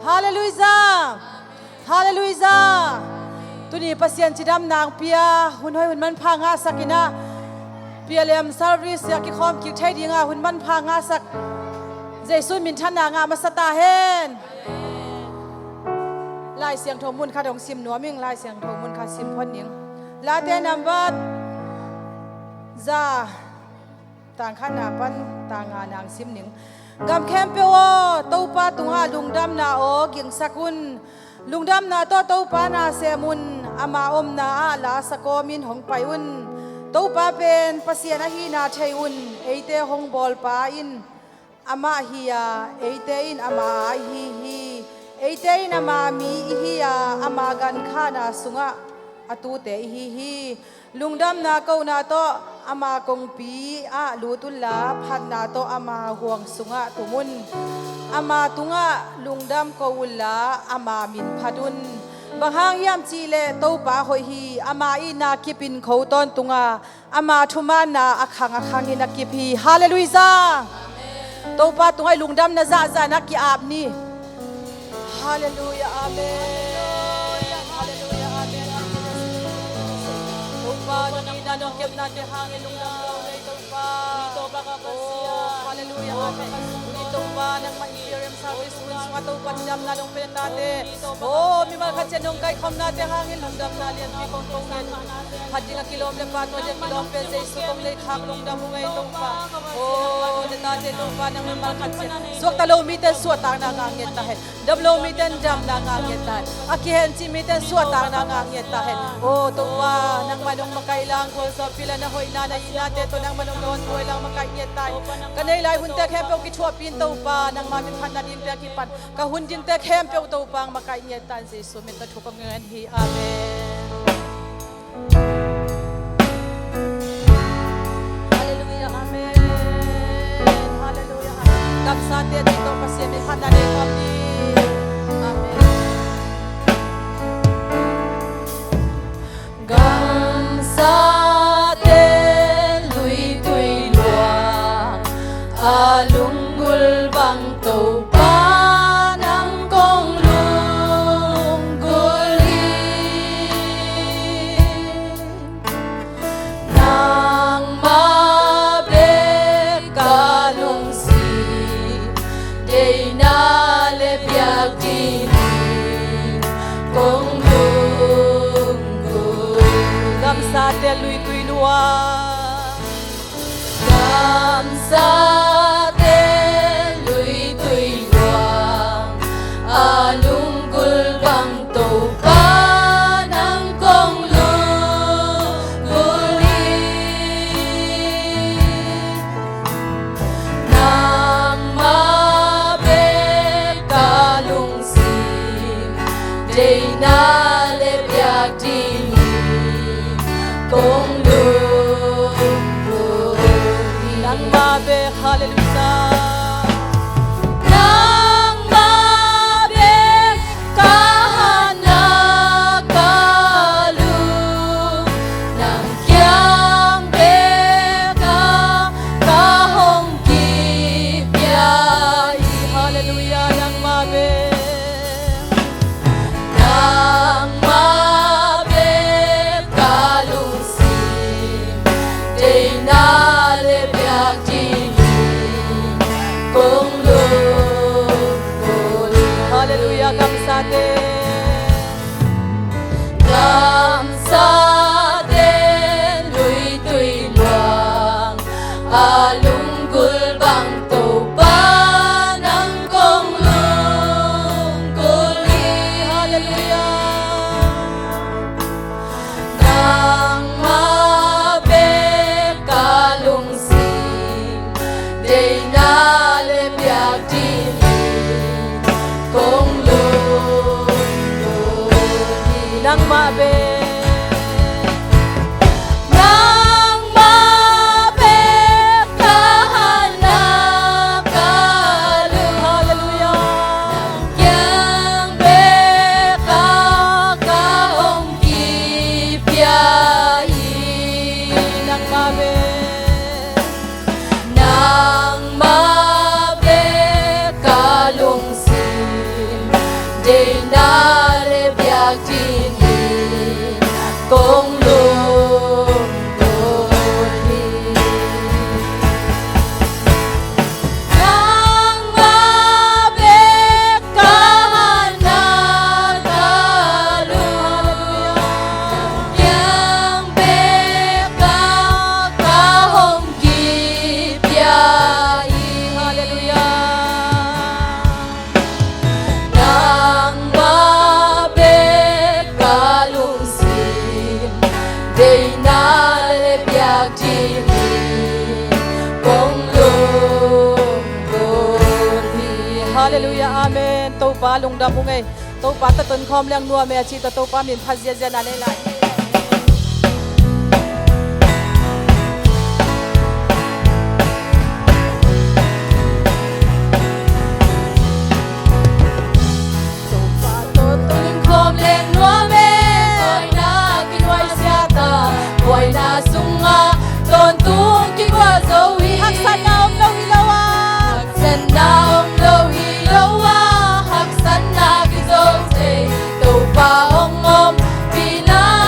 Hallelujah Hallelujah Tuni pasien chidam nang pia hunhoi hun man pha nga sakina PLM service ya ki khom ki thai dinga hun man pha nga sak Jesu min thana nga masata hen lai siang thong mun kha dong sim nuam ming lai siang thong mun kha sim phon ning la te number za tang khana pan tanga nang sim ning gam khem pe wo to pa tunga lungdam na o ging sakun lungdam na to pa na semun ama om na la sakomin hong payun to pa pen pasian a hi na theiun eite hong bol pa in ama hiya eite in ama hi eite in ama mi hiya ama gan khana sunga atu te hi lungdam na ko na to ama kong pi a lutulla phat na to ama huang sunga tumun ama tunga lungdam ko ulla ama min phadun bahang yam chile to pa hoi hi ama ina kipin khoton tunga ama thuma na akhang ina kipi hallelujah to pa tungai lungdam na za na ki ap ni hallelujah amen hallelujah amen to pa ni na no kep na te hangin lungdam nei to pa ka pasya hallelujah amen to pa nang ma-experience service kun sa to pa jam na dong pen natin oh mi mga katsenong kay kom natin hangin lungdam na lian mi kong kongen hati nga kilometer pa to jet kilometer jesu kong lay khak lungdam mo ngay tong pa oh natin tong pa nang mga katsen suwak talo miten suwatang na ngangit tahen dablo miten jam na ngangit tahen akihen si miten suwatang na ngangit tahen oh tong pa nang manong makailang ko sa pila na hoy nanay natin to nang manong noon ko lang makaingit tahen kanay lay hunte kempe kichwa pinto pa nang mamithan na din pe kipan kahun din te kempe to pang makaingit tahen jesu min ta thupang ngayon hi amen Kapsate dito kasi may hanane kami. Amen. Kamsate lui luang alunggul bang topa ng kong lunggulin nang mabekalong Day na lebyak dini kong lunggul Kamsate lui luang Kamsate lui luang alunggul bang topa ng kong lunggulin nang Day na lebyak dini kong lunggul nang mabe hallelujah nang mabe kahanakalu nang kyang beka kahong kipyai hallelujah nang mabe Nang mabekalungsin Day na lebyak dini kong lunggul Hallelujah kamsate Kamsate lui luang alunggul bang topa ng kong lunggulin Nang mabekalungsin Day na lebyak dini kong lunggulin Nang mabe Nang mabe kahanakalu Hallelujah Nang kyang beka kahong kipyai Nang mabe Nang mabe kalungsin để na để biak tin công lung đôi nang ma bê ca na ta lu yang bê ca hồng kỳ bia hallelujah nang ma bê ca lung sim để na le biak tin công lung đôi Hallelujah, Amen. Tâu pa lung đam ngay. Tâu pa ta tuần khom leng nua mẹ chi ta tâu pa min phazia zia na le lại. khom lên núa mê ngồi na kinh quay xe ta quay na sung nga tôn tung kinh qua dấu hi Hak san na om lo ilawa. hak san na om lâu hi lâu hak san na kinh dấu thế tàu pa ong om vì na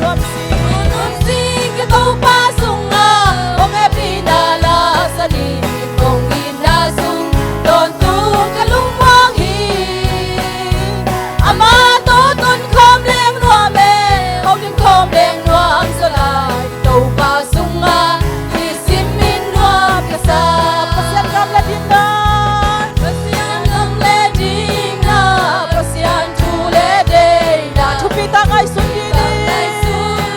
nuam si Nung sing ka tau pa sunga Ong e pinala sa ni Kong inasung Don tu kalung mong hi Ama to ton khom leng nuam e Hau dim khom leng nuam sa lai Tau pa sunga Hi sim min nuam ka sa pasian gam la din na Pasian lang le ding na Pasian chu le day na thu pi ta ngai sun di Nai sun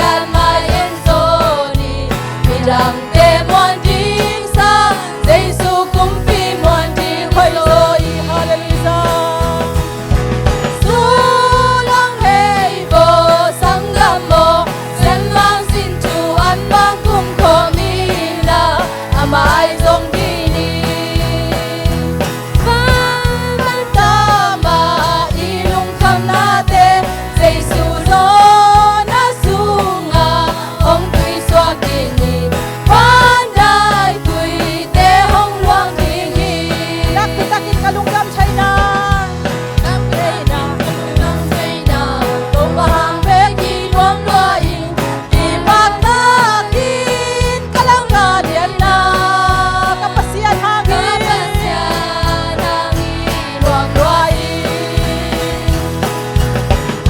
yan mai en so ni mi dang te mon ding sa Giêsu cũng pi mon ding hoi lo i Hallelujah. su long hei bo sang gam mo sen mang sin chu an mang kum ko mi na amai zong di ni van ta ma ilung kham na te Giêsu zo na su nga hong tui xóa ki ni van dai tui te hong luang ding hi Nakitakin kalunggam China. Nang vei na tung bahang ve ki luang lua in ki bak na kin kalang na dian na Kapasian hangin. kapasyan hangin luang lua in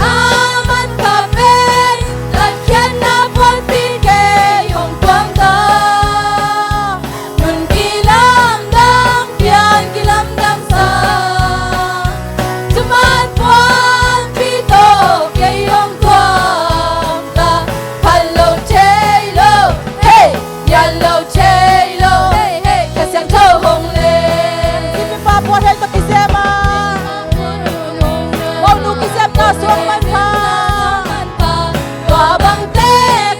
aman kapen lakyan na buwan pike yung tuang ta nun kilam dang pian kilam dang sa Tuman buwan pito kayong tuang ta Hello J-Lo, hey, yellow J-Lo, hey, hey, kasyang thâu hồng lên Kimi pa buat hel to kisema. Wow nu kisem na suang man pa. Tòa bằng tê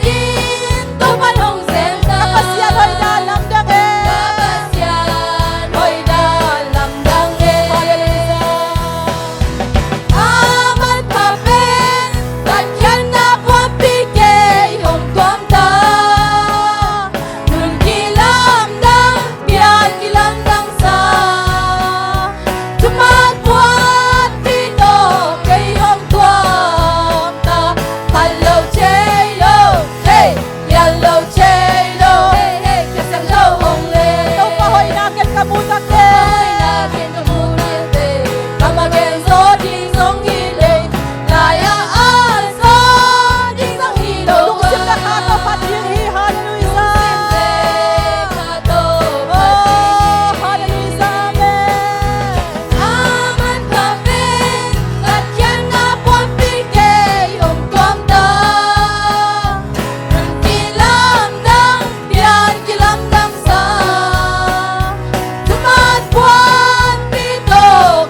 kín tô man hồng xem ta Kapasian hoy dalam dange. Kapasyan hoy dalam dange Aman kapen lakyan na buwan pike yung tuam ta Nun kilam dang biyan kilam dang sa Tumat buwan pito kayong tuam ta Hello J-Lo, hey, yellow J-Lo, hey, hey, kasyang daw hong le Tau pa hoy nakit kamutak de. Ay natin tumulit eh Kamagen so ding song hile Laya al so ding song hilo Lungsim na kato patin hi. Hallelujah. Oh, hallelujah. Amen. Aman kapen Latyan na buwan pike yung tuam ta Nun kilam dang pian kilam dang sa Tumat buwan pito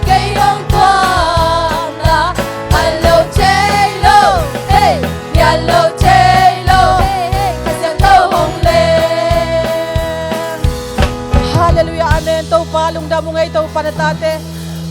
kayong tuam ta Hello J-Lo, hey, yellow J-Lo, hey, hey, kasyang thâu hồng lên Hallelujah, amen. Tau palung damong ay tau panatate.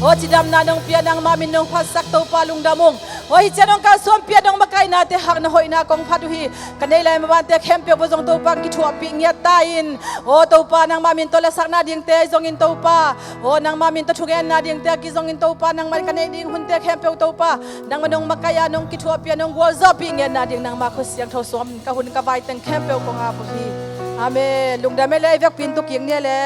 O chidam na nung pian ang mamin nung pasak tau palung damong. O hichanong kasum pian nung makay nate hak na hoy na kong paduhi. Kanilay mabante kempe bozong tau pang kichua pingyat tain. O tau pa nang mamin to lasak na ding te zongin tau pa. O nang mamin to chungen na ding te gizongin tau pa nang marikanay ding hunte kempe tau pa. Nang manong makaya nung kichua pian nung wazo pingyat na ding nang makus yang tau suam kahun kabay teng kempe kong apuhi. Amen. Lungdamele ivek pintu king niya le.